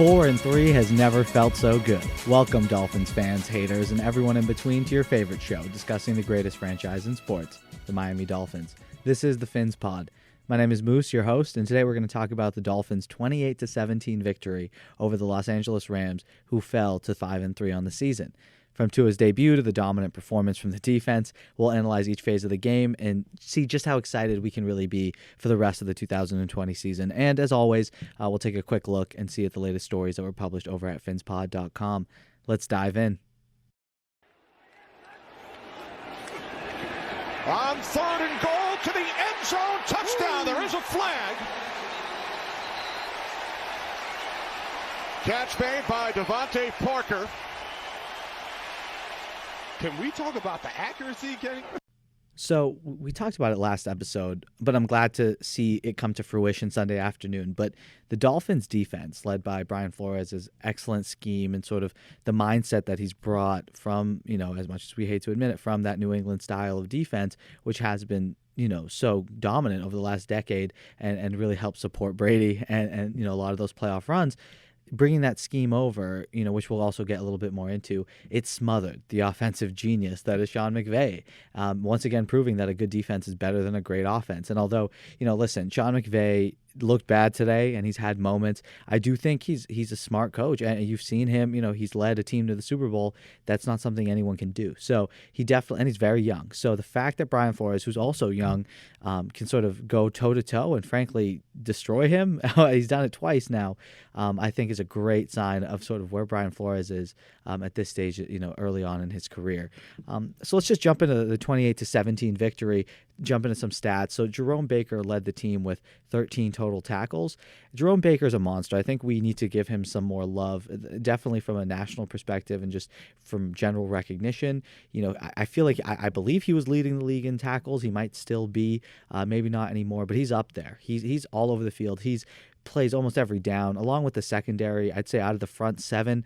4-3 has never felt so good. Welcome, Dolphins fans, haters, and everyone in between to your favorite show, discussing the greatest franchise in sports, the Miami Dolphins. This is the PhinsPod. My name is Moose, your host, and today we're going to talk about the Dolphins' 28-17 victory over the Los Angeles Rams, who fell to 5-3 on the season. From Tua's debut to the dominant performance from the defense, we'll analyze each phase of the game and see just how excited we can really be for the rest of the 2020 season. And as always, we'll take a quick look and see at the latest stories that were published over at PhinsPod.com. Let's dive in. On 3rd and goal to the end zone, touchdown. There is a flag. Catch made by Devontae Parker. Can we talk about the accuracy, Kenny? So we talked about it last episode, but I'm glad to see it come to fruition Sunday afternoon. But the Dolphins defense, led by Brian Flores' excellent scheme and sort of the mindset that he's brought from, as much as we hate to admit it, from that New England style of defense, which has been, so dominant over the last decade and really helped support Brady and a lot of those playoff runs. Bringing that scheme over, which we'll also get a little bit more into, it smothered the offensive genius that is Sean McVay. Once again, proving that a good defense is better than a great offense. And although, listen, Sean McVay looked bad today and he's had moments, I do think he's a smart coach, and you've seen him, he's led a team to the Super Bowl. That's not something anyone can do. So he definitely, and he's very young. So the fact that Brian Flores, who's also young, can sort of go toe to toe and frankly destroy him, he's done it twice now, I think is a great sign of sort of where Brian Flores is at this stage, early on in his career. So let's just jump into the 28-17 victory. Jump into some stats. So Jerome Baker led the team with 13 total tackles. Jerome Baker is a monster. I think we need to give him some more love, definitely from a national perspective and just from general recognition. I feel like I believe he was leading the league in tackles. He might still be, maybe not anymore, but he's up there. He's all over the field. He's plays almost every down, along with the secondary. I'd say out of the front seven,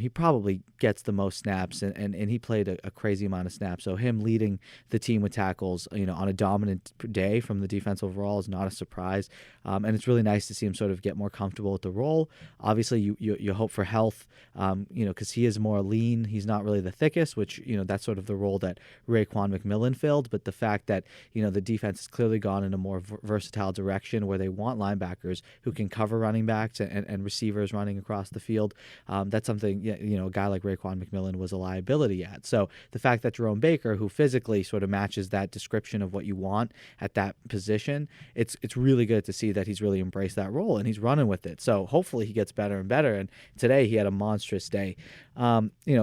he probably gets the most snaps, and he played a crazy amount of snaps. So him leading the team with tackles, on a dominant day from the defense overall is not a surprise. And it's really nice to see him sort of get more comfortable with the role. Obviously, you hope for health, because he is more lean. He's not really the thickest, which, that's sort of the role that Raekwon McMillan filled. But the fact that, the defense has clearly gone in a more versatile direction where they want linebackers who can cover running backs and receivers running across the field. That's something, a guy like Raekwon McMillan was a liability at. So the fact that Jerome Baker, who physically sort of matches that description of what you want at that position, it's really good to see that he's really embraced that role and he's running with it. So hopefully he gets better and better. And today he had a monstrous day.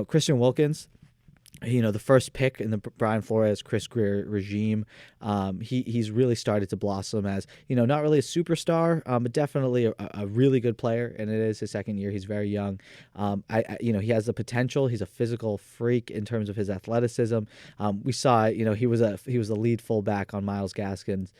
Christian Wilkins, the first pick in the Brian Flores, Chris Greer regime, he's really started to blossom as, not really a superstar, but definitely a really good player. And it is his second year. He's very young. He has the potential. He's a physical freak in terms of his athleticism. We saw, he was the lead fullback on Myles Gaskin's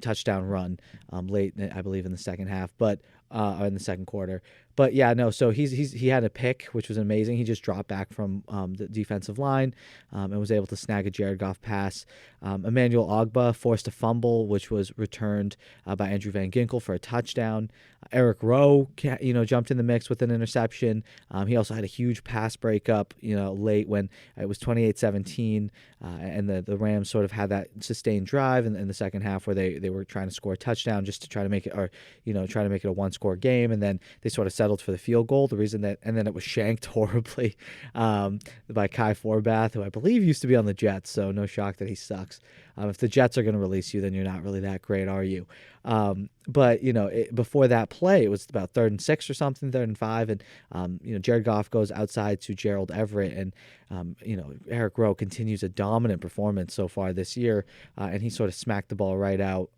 touchdown run late, I believe, in the second half, but in the second quarter. But yeah, no. So he had a pick, which was amazing. He just dropped back from the defensive line and was able to snag a Jared Goff pass. Emmanuel Ogbah forced a fumble, which was returned by Andrew Van Ginkel for a touchdown. Eric Rowe, jumped in the mix with an interception. He also had a huge pass breakup, late when it was 28-17, and the Rams sort of had that sustained drive in the second half where they were trying to score a touchdown just to try to make it, or try to make it a one-score game, and then they sort of settled for the field goal. And then it was shanked horribly by Kai Forbath, who I believe used to be on the Jets, so no shock that he sucks. If the Jets are going to release you, then you're not really that great, are you? But before that play, it was about 3rd and 6 or something, 3rd and 5, and Jared Goff goes outside to Gerald Everett, and Eric Rowe continues a dominant performance so far this year, and he sort of smacked the ball right out,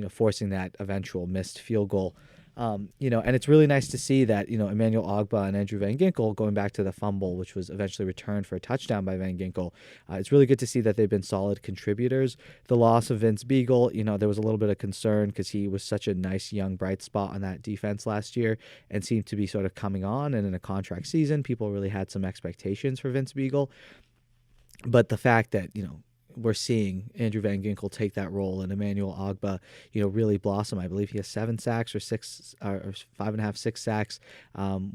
forcing that eventual missed field goal. And it's really nice to see that, Emmanuel Ogbah and Andrew Van Ginkel, going back to the fumble, which was eventually returned for a touchdown by Van Ginkel. It's really good to see that they've been solid contributors. The loss of Vince Beagle, there was a little bit of concern because he was such a nice young bright spot on that defense last year and seemed to be sort of coming on. And in a contract season, people really had some expectations for Vince Beagle. But the fact that, we're seeing Andrew Van Ginkel take that role and Emmanuel Ogbah, really blossom. I believe he has 7 sacks or 5.5, 6 sacks,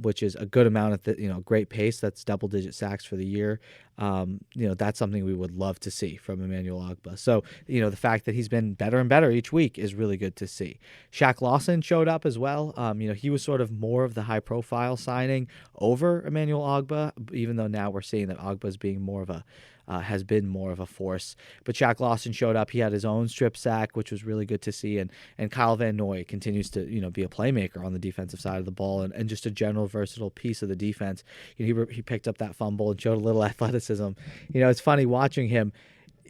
which is a good amount at the, great pace. That's double-digit sacks for the year. That's something we would love to see from Emmanuel Ogbah. So, the fact that he's been better and better each week is really good to see. Shaq Lawson showed up as well. He was sort of more of the high-profile signing over Emmanuel Ogbah, even though now we're seeing that Ogbah is being more of a has been more of a force. But Shaq Lawson showed up. He had his own strip sack, which was really good to see. And Kyle Van Noy continues to, be a playmaker on the defensive side of the ball and just a general versatile piece of the defense. He picked up that fumble and showed a little athleticism. It's funny watching him.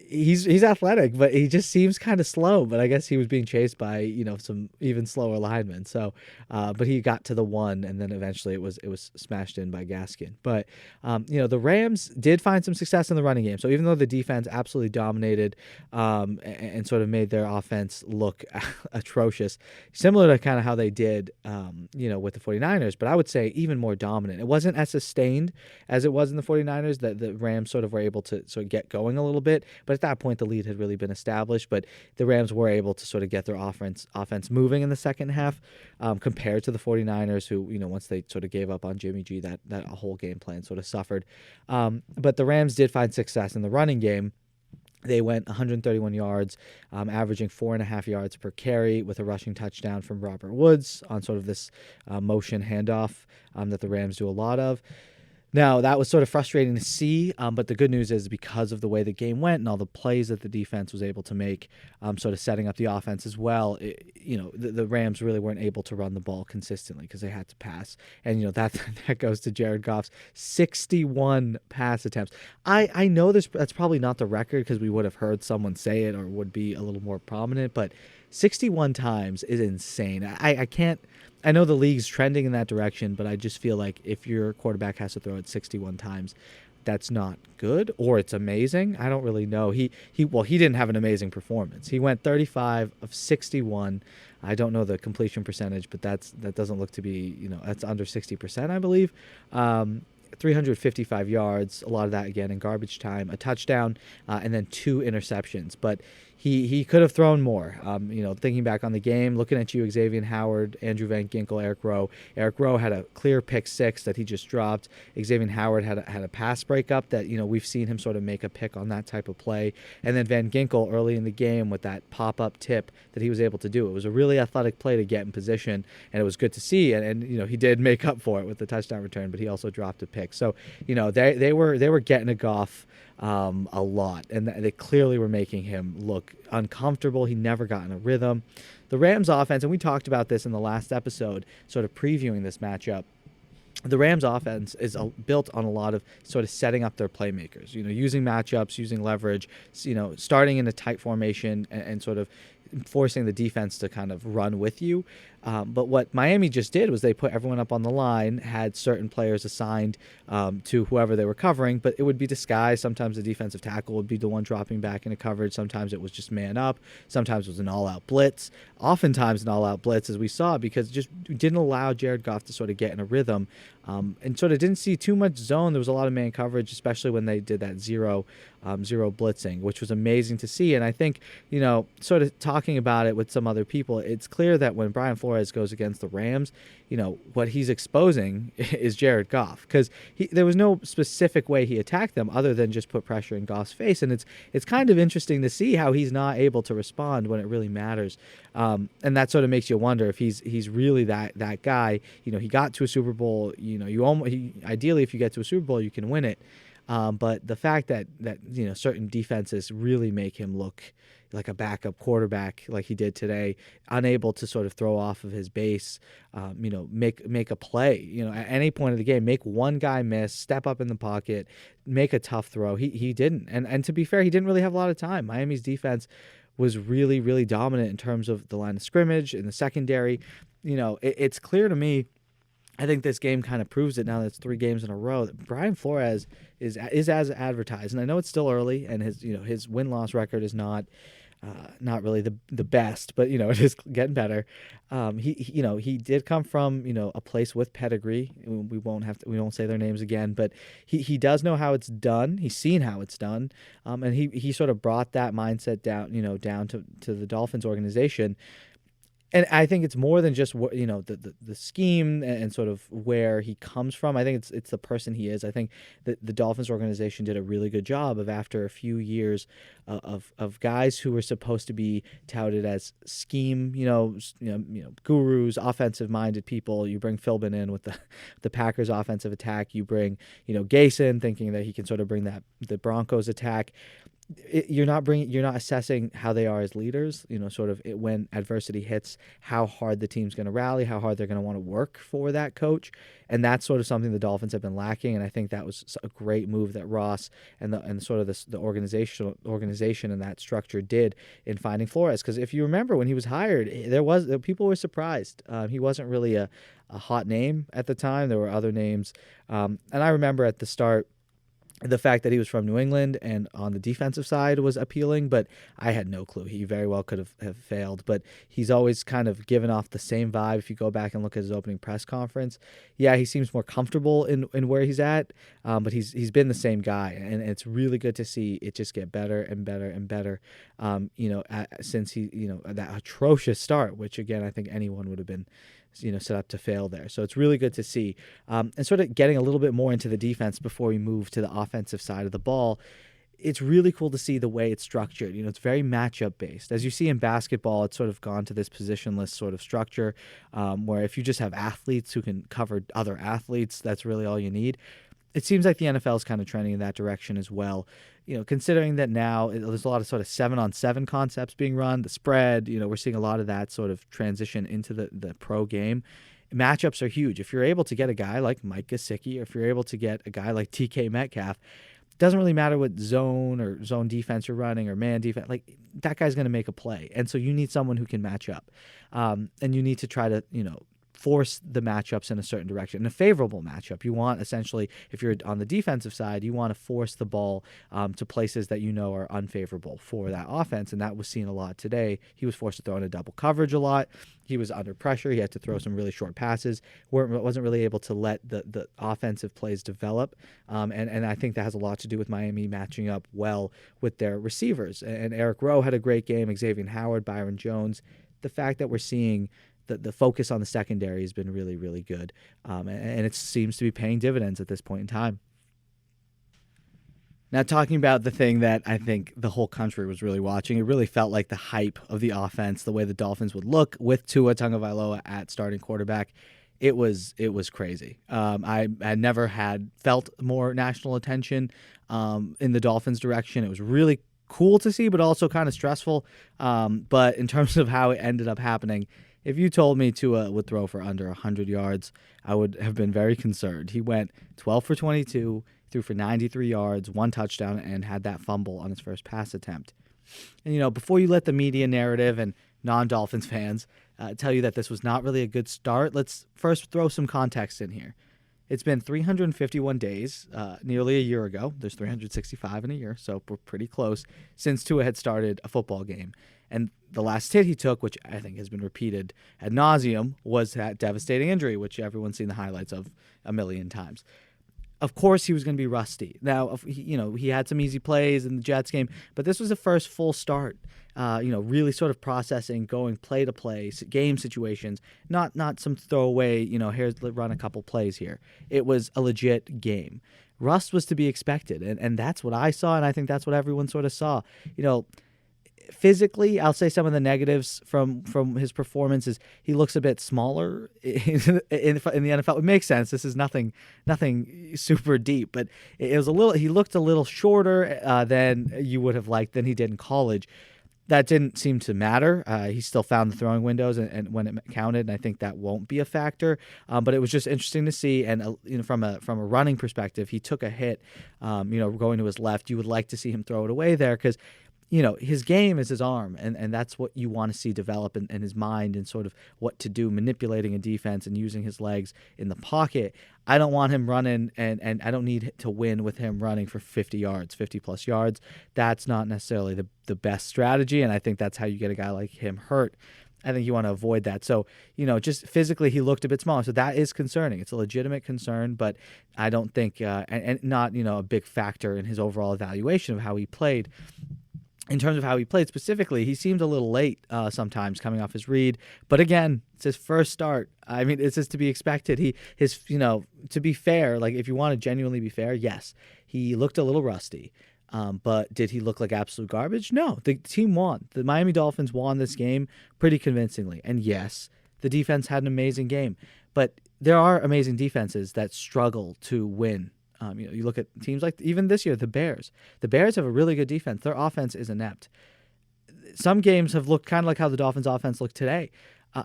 He's athletic, but he just seems kind of slow. But I guess he was being chased by some even slower linemen. So, but he got to the one, and then eventually it was smashed in by Gaskin. But the Rams did find some success in the running game. So even though the defense absolutely dominated and sort of made their offense look atrocious, similar to kind of how they did with the 49ers, but I would say even more dominant. It wasn't as sustained as it was in the 49ers. That the Rams sort of were able to sort of get going a little bit, but at that point, the lead had really been established, but the Rams were able to sort of get their offense moving in the second half compared to the 49ers, who, once they sort of gave up on Jimmy G, that whole game plan sort of suffered. But the Rams did find success in the running game. They went 131 yards, averaging 4.5 yards per carry with a rushing touchdown from Robert Woods on sort of this motion handoff that the Rams do a lot of. Now, that was sort of frustrating to see, but the good news is because of the way the game went and all the plays that the defense was able to make, sort of setting up the offense as well, the Rams really weren't able to run the ball consistently because they had to pass. And, that goes to Jared Goff's 61 pass attempts. I know that's probably not the record because we would have heard someone say it or would be a little more prominent, but 61 times is insane. I can't. I know the league's trending in that direction, but I just feel like if your quarterback has to throw it 61 times, that's not good or it's amazing. I don't really know. He didn't have an amazing performance. He went 35 of 61. I don't know the completion percentage, but that doesn't look to be, that's under 60%, I believe. 355 yards, a lot of that again in garbage time, a touchdown, and then 2 interceptions. But he could have thrown more. Thinking back on the game, looking at you, Xavier Howard, Andrew Van Ginkel, Eric Rowe. Eric Rowe had a clear pick 6 that he just dropped. Xavier Howard had a pass breakup that, we've seen him sort of make a pick on that type of play. And then Van Ginkel early in the game with that pop-up tip that he was able to do. It was a really athletic play to get in position, and it was good to see. And he did make up for it with the touchdown return, but he also dropped a pick. So, they were getting a Goff a lot, and they clearly were making him look uncomfortable. He never got in a rhythm. The Rams offense, and we talked about this in the last episode, sort of previewing this matchup, the Rams offense is built on a lot of sort of setting up their playmakers, using matchups, using leverage, starting in a tight formation and sort of forcing the defense to kind of run with you. But what Miami just did was they put everyone up on the line, had certain players assigned to whoever they were covering, but it would be disguised. Sometimes the defensive tackle would be the one dropping back into coverage. Sometimes it was just man up. Sometimes it was an all-out blitz. Oftentimes an all-out blitz, as we saw, because it just didn't allow Jared Goff to sort of get in a rhythm and sort of didn't see too much zone. There was a lot of man coverage, especially when they did that zero blitzing, which was amazing to see. And I think, sort of talking about it with some other people, it's clear that when Brian Flores goes against the Rams, what he's exposing is Jared Goff, because there was no specific way he attacked them other than just put pressure in Goff's face. And it's kind of interesting to see how he's not able to respond when it really matters. And that sort of makes you wonder if he's really that guy. He got to a Super Bowl. Ideally, if you get to a Super Bowl, you can win it. But the fact that certain defenses really make him look like a backup quarterback, like he did today, unable to sort of throw off of his base, make a play, at any point of the game, make one guy miss, step up in the pocket, make a tough throw. He didn't, and to be fair, he didn't really have a lot of time. Miami's defense was really, really dominant in terms of the line of scrimmage in the secondary. It's clear to me. I think this game kind of proves it now that it's 3 games in a row that Brian Flores is as advertised. And I know it's still early, and his win-loss record is not not really the best, but it is getting better. He did come from a place with pedigree. We won't say their names again, but he does know how it's done. He's seen how it's done, and he sort of brought that mindset down to the Dolphins organization. And I think it's more than just the scheme and sort of where he comes from. I think it's the person he is. I think that the Dolphins organization did a really good job of, after a few years of guys who were supposed to be touted as scheme gurus, offensive minded people. You bring Philbin in with the Packers offensive attack. You bring Gayson, thinking that he can sort of bring the Broncos attack. You're not assessing how they are as leaders, when adversity hits, how hard the team's going to rally, how hard they're going to want to work for that coach. And that's sort of something the Dolphins have been lacking. And I think that was a great move that Ross and the organization and that structure did in finding Flores. Because if you remember, when he was hired, people were surprised. He wasn't really a hot name at the time. There were other names. And I remember at the start, the fact that he was from New England and on the defensive side was appealing, but I had no clue. He very well could have failed, but he's always kind of given off the same vibe. If you go back and look at his opening press conference, yeah, he seems more comfortable in where he's at, but he's been the same guy, and it's really good to see it just get better and better and better, since that atrocious start, which again, I think anyone would have been set up to fail there. So it's really good to see. And sort of getting a little bit more into the defense before we move to the offensive side of the ball, it's really cool to see the way it's structured. It's very matchup based. As you see in basketball, it's sort of gone to this positionless sort of structure, where if you just have athletes who can cover other athletes, that's really all you need. It seems like the NFL is kind of trending in that direction as well. Considering that now there's a lot of sort of 7-on-7 concepts being run, the spread, we're seeing a lot of that sort of transition into the pro game. Matchups are huge. If you're able to get a guy like Mike Gesicki, or if you're able to get a guy like TK Metcalf, it doesn't really matter what zone or zone defense you're running or man defense, like that guy's going to make a play. And so you need someone who can match up. And you need to try to, force the matchups in a certain direction. In a favorable matchup, you want, essentially, if you're on the defensive side, you want to force the ball to places that are unfavorable for that offense, and that was seen a lot today. He was forced to throw into double coverage a lot. He was under pressure. He had to throw some really short passes. Wasn't really able to let the offensive plays develop, and I think that has a lot to do with Miami matching up well with their receivers. And Eric Rowe had a great game, Xavier Howard, Byron Jones. The fact that we're seeing the focus on the secondary has been really, really good, and it seems to be paying dividends at this point in time. Now, talking about the thing that I think the whole country was really watching, it really felt like the hype of the offense, the way the Dolphins would look with Tua Tagovailoa at starting quarterback. It was crazy. I never had felt more national attention in the Dolphins' direction. It was really cool to see, but also kind of stressful. But in terms of how it ended up happening, if you told me Tua would throw for under 100 yards, I would have been very concerned. He went 12 for 22, threw for 93 yards, 1 touchdown, and had that fumble on his first pass attempt. And, before you let the media narrative and non-Dolphins fans tell you that this was not really a good start, let's first throw some context in here. It's been 351 days, nearly a year ago. There's 365 in a year, so we're pretty close, since Tua had started a football game. And the last hit he took, which I think has been repeated ad nauseum, was that devastating injury, which everyone's seen the highlights of a million times. Of course, he was going to be rusty. Now, he had some easy plays in the Jets game, but this was the first full start. Really sort of processing, going play to play, game situations, not some throwaway. Here's run a couple plays here. It was a legit game. Rust was to be expected, and that's what I saw, and I think that's what everyone sort of saw. Physically, I'll say some of the negatives from his performance is he looks a bit smaller in the NFL. It makes sense. This is nothing super deep, but it was he looked a little shorter than you would have liked than he did in college. That didn't seem to matter. He still found the throwing windows and when it counted, and I think that won't be a factor. But it was just interesting to see, and from a running perspective, he took a hit. Going to his left, you would like to see him throw it away there because his game is his arm, and that's what you want to see develop in his mind and sort of what to do, manipulating a defense and using his legs in the pocket. I don't want him running, and I don't need to win with him running for 50 yards, 50-plus yards. That's not necessarily the best strategy, and I think that's how you get a guy like him hurt. I think you want to avoid that. So, just physically he looked a bit smaller. So that is concerning. It's a legitimate concern, but I don't think, and not, a big factor in his overall evaluation of how he played. In terms of how he played specifically, he seemed a little late sometimes coming off his read. But again, it's his first start. I mean, it's just to be expected. To be fair, like if you want to genuinely be fair, yes, he looked a little rusty. But did he look like absolute garbage? No, the team won. The Miami Dolphins won this game pretty convincingly. And yes, the defense had an amazing game. But there are amazing defenses that struggle to win. You look at teams like even this year, the Bears. The Bears have a really good defense. Their offense is inept. Some games have looked kind of like how the Dolphins' offense looked today,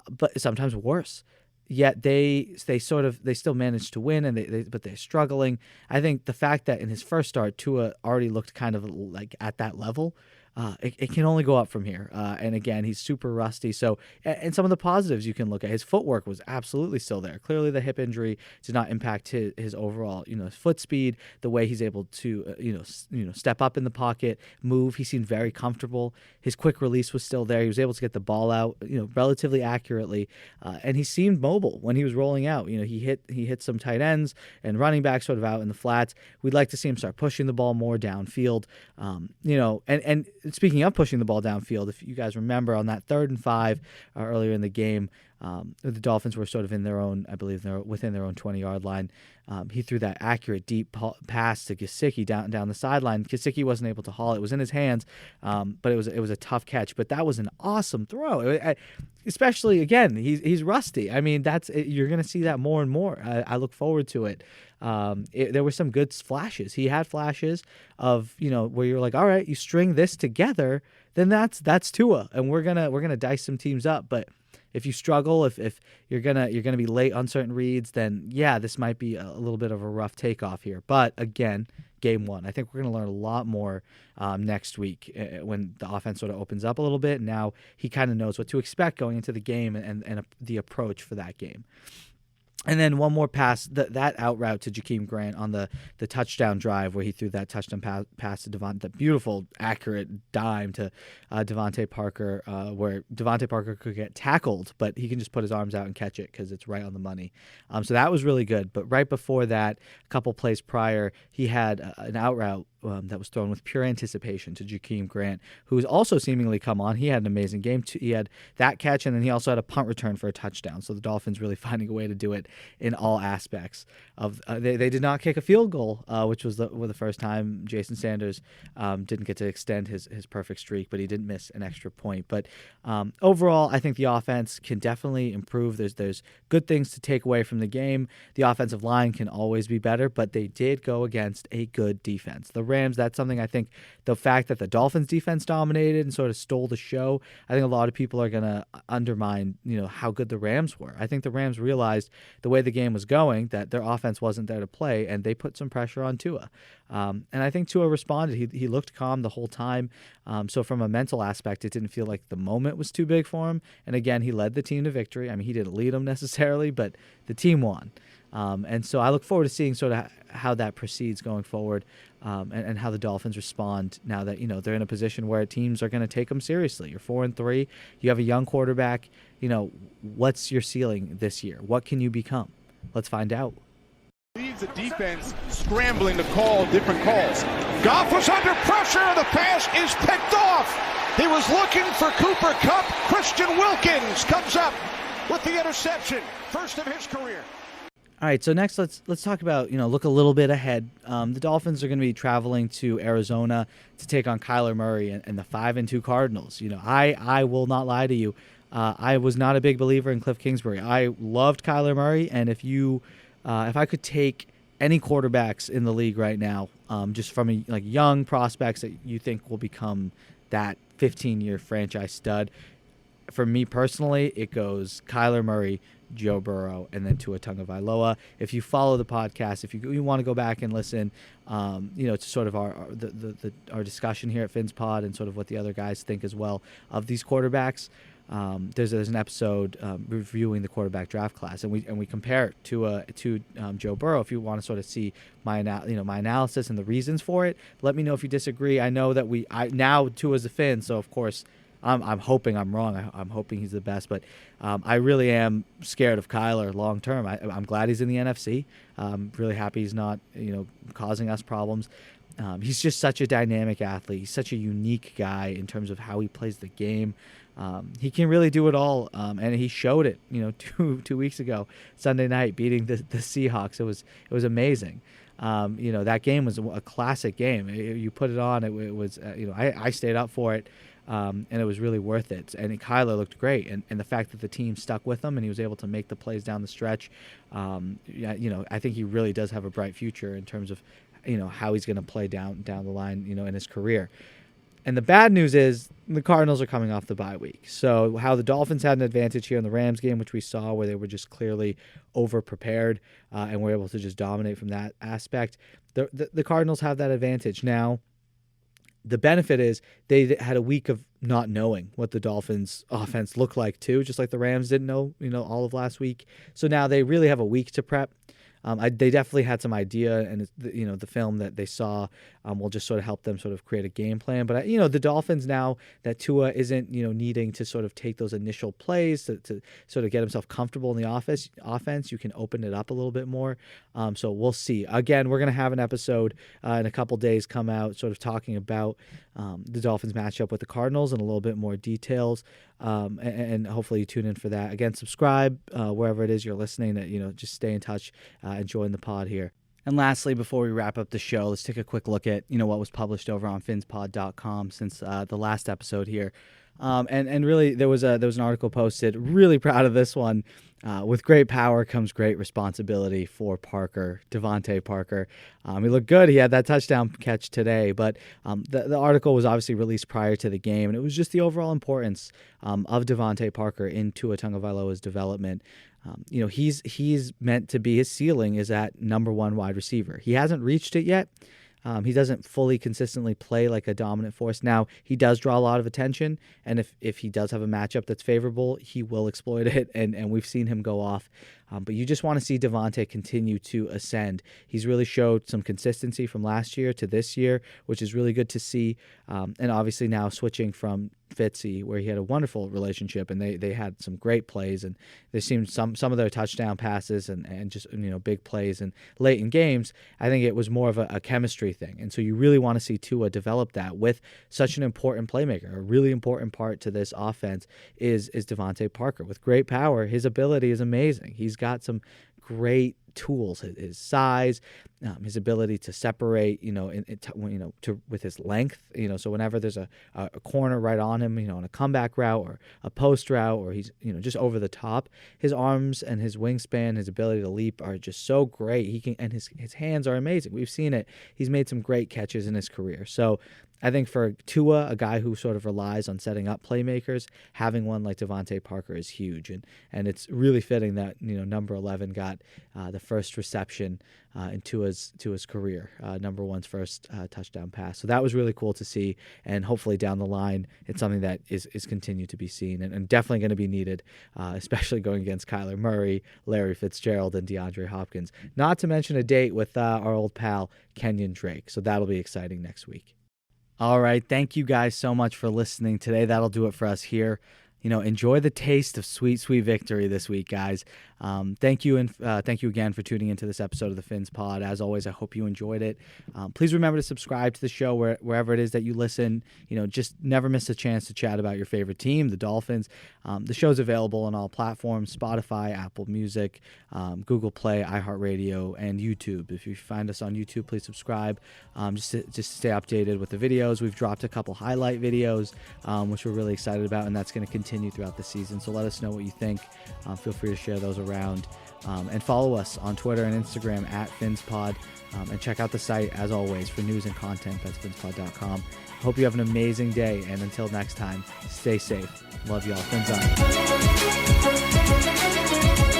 but sometimes worse. Yet they still managed to win, but they're struggling. I think the fact that in his first start, Tua already looked kind of like at that level, it can only go up from here. And again, he's super rusty. So, and some of the positives you can look at, his footwork was absolutely still there. Clearly, the hip injury did not impact his overall, foot speed, the way he's able to, step up in the pocket, move. He seemed very comfortable. His quick release was still there. He was able to get the ball out, relatively accurately, and he seemed mobile when he was rolling out. He hit some tight ends and running backs sort of out in the flats. We'd like to see him start pushing the ball more downfield. And speaking of pushing the ball downfield, if you guys remember on that 3rd and 5 earlier in the game, the Dolphins were sort of in their own, I believe, within their own 20-yard line. He threw that accurate deep pass to Gesicki down the sideline. Gesicki wasn't able to haul it. It was in his hands, but it was a tough catch. But that was an awesome throw. Especially, again, he's rusty. I mean, you're going to see that more and more. I look forward to it. There were some good flashes. He had flashes of, where you're like, all right, you string this together, then that's Tua, and we're gonna dice some teams up. But if you struggle, if you're gonna be late on certain reads, then yeah, this might be a little bit of a rough takeoff here. But again, game 1, I think we're gonna learn a lot more next week when the offense sort of opens up a little bit. Now he kind of knows what to expect going into the game and the approach for that game. And then one more pass, that out route to Jakeem Grant on the touchdown drive where he threw that touchdown pass to Devontae, that beautiful, accurate dime to Devontae Parker, where Devontae Parker could get tackled, but he can just put his arms out and catch it because it's right on the money. So that was really good. But right before that, a couple plays prior, he had an out route that was thrown with pure anticipation to Jakeem Grant, who's also seemingly come on. He had an amazing game. He had that catch, and then he also had a punt return for a touchdown. So the Dolphins really finding a way to do it in all aspects. They did not kick a field goal, which was the first time Jason Sanders didn't get to extend his perfect streak, but he didn't miss an extra point. But overall, I think the offense can definitely improve. There's good things to take away from the game. The offensive line can always be better, but they did go against a good defense. The Rams, that's something I think the fact that the Dolphins defense dominated and sort of stole the show, I think a lot of people are going to undermine, how good the Rams were. I think the Rams realized the way the game was going that their offense wasn't there to play, and they put some pressure on Tua. And I think Tua responded. He looked calm the whole time. So from a mental aspect, it didn't feel like the moment was too big for him. And again, he led the team to victory. I mean, he didn't lead them necessarily, but the team won. And so I look forward to seeing sort of how that proceeds going forward, and how the Dolphins respond now that, they're in a position where teams are going to take them seriously. You're 4-3. You have a young quarterback. What's your ceiling this year? What can you become? Let's find out. Leaves the defense scrambling to call different calls. Goff was under pressure. The pass is picked off. He was looking for Cooper Kupp. Christian Wilkins comes up with the interception. First of his career. All right, so next let's talk about, look a little bit ahead. The Dolphins are going to be traveling to Arizona to take on Kyler Murray and the 5-2 Cardinals. I will not lie to you. I was not a big believer in Cliff Kingsbury. I loved Kyler Murray, and if I could take any quarterbacks in the league right now, just from young prospects that you think will become that 15-year franchise stud, for me personally, it goes Kyler Murray, Joe Burrow, and then Tua Tagovailoa. If you follow the podcast, if you want to go back and listen, to sort of our discussion here at PhinsPod and sort of what the other guys think as well of these quarterbacks. There's an episode reviewing the quarterback draft class, and we compare it to Joe Burrow. If you want to sort of see my analysis and the reasons for it, let me know if you disagree. I know that now Tua's a Fin, so of course I'm hoping I'm wrong. I'm hoping he's the best, but I really am scared of Kyler long term. I'm glad he's in the NFC. I'm really happy he's not causing us problems. He's just such a dynamic athlete. He's such a unique guy in terms of how he plays the game. He can really do it all, and he showed it. 2 weeks ago, Sunday night, beating the Seahawks. It was amazing. That game was a classic game. You put it on. It was I stayed up for it, and it was really worth it. And Kyler looked great, and the fact that the team stuck with him and he was able to make the plays down the stretch. I think he really does have a bright future in terms of how he's going to play down the line in his career. And the bad news is the Cardinals are coming off the bye week. So how the Dolphins had an advantage here in the Rams game, which we saw where they were just clearly over-prepared and were able to just dominate from that aspect, the Cardinals have that advantage. Now, the benefit is they had a week of not knowing what the Dolphins offense looked like too, just like the Rams didn't know, all of last week. So now they really have a week to prep. They definitely had some idea, and the film that they saw will just sort of help them sort of create a game plan. But the Dolphins, now that Tua isn't needing to sort of take those initial plays to sort of get himself comfortable in the offense, you can open it up a little bit more. So we'll see. Again, we're going to have an episode in a couple days come out, sort of talking about the Dolphins matchup with the Cardinals and a little bit more details. And hopefully you tune in for that. Again, subscribe wherever it is you're listening. Just stay in touch and join the pod here. And lastly, before we wrap up the show, let's take a quick look at what was published over on PhinsPod.com since the last episode here. And really, there was an article posted. Really proud of this one. With great power comes great responsibility for Devontae Parker. He looked good. He had that touchdown catch today, but the article was obviously released prior to the game, and it was just the overall importance of Devontae Parker in Tua Tagovailoa's development. He's meant to be, his ceiling is at number one wide receiver. He hasn't reached it yet. He doesn't fully consistently play like a dominant force. Now, he does draw a lot of attention, and if he does have a matchup that's favorable, he will exploit it, and we've seen him go off. But you just want to see Devontae continue to ascend. He's really showed some consistency from last year to this year, which is really good to see. And obviously now switching from Fitzy, where he had a wonderful relationship, and they had some great plays, and they seemed some of their touchdown passes and just big plays and late in games. I think it was more of a chemistry thing, and so you really want to see Tua develop that with such an important playmaker. A really important part to this offense is Devontae Parker. With great power, his ability is amazing. He's got some great tools, his size, his ability to separate, with his length, so whenever there's a corner right on him, on a comeback route or a post route, or he's, just over the top, his arms and his wingspan, his ability to leap are just so great. And his hands are amazing. We've seen it. He's made some great catches in his career. So I think for Tua, a guy who sort of relies on setting up playmakers, having one like Devontae Parker is huge. And it's really fitting that, number 11 got the first reception in Tua's career, number one's first touchdown pass. So that was really cool to see. And hopefully down the line, it's something that is continued to be seen and definitely going to be needed, especially going against Kyler Murray, Larry Fitzgerald, and DeAndre Hopkins. Not to mention a date with our old pal, Kenyon Drake. So that'll be exciting next week. All right. Thank you guys so much for listening today. That'll do it for us here. Enjoy the taste of sweet, sweet victory this week, guys. Thank you, and thank you again for tuning into this episode of the PhinsPod. As always, I hope you enjoyed it. Please remember to subscribe to the show wherever it is that you listen. Just never miss a chance to chat about your favorite team, the Dolphins. The show's available on all platforms: Spotify, Apple Music, Google Play, iHeartRadio, and YouTube. If you find us on YouTube, please subscribe. Just to stay updated with the videos. We've dropped a couple highlight videos, which we're really excited about, and that's going to continue throughout the season. So let us know what you think. Feel free to share those around, and follow us on Twitter and Instagram at PhinsPod, and check out the site as always for news and content. That's PhinsPod.com. Hope you have an amazing day, and until next time, stay safe. Love y'all. Fins on.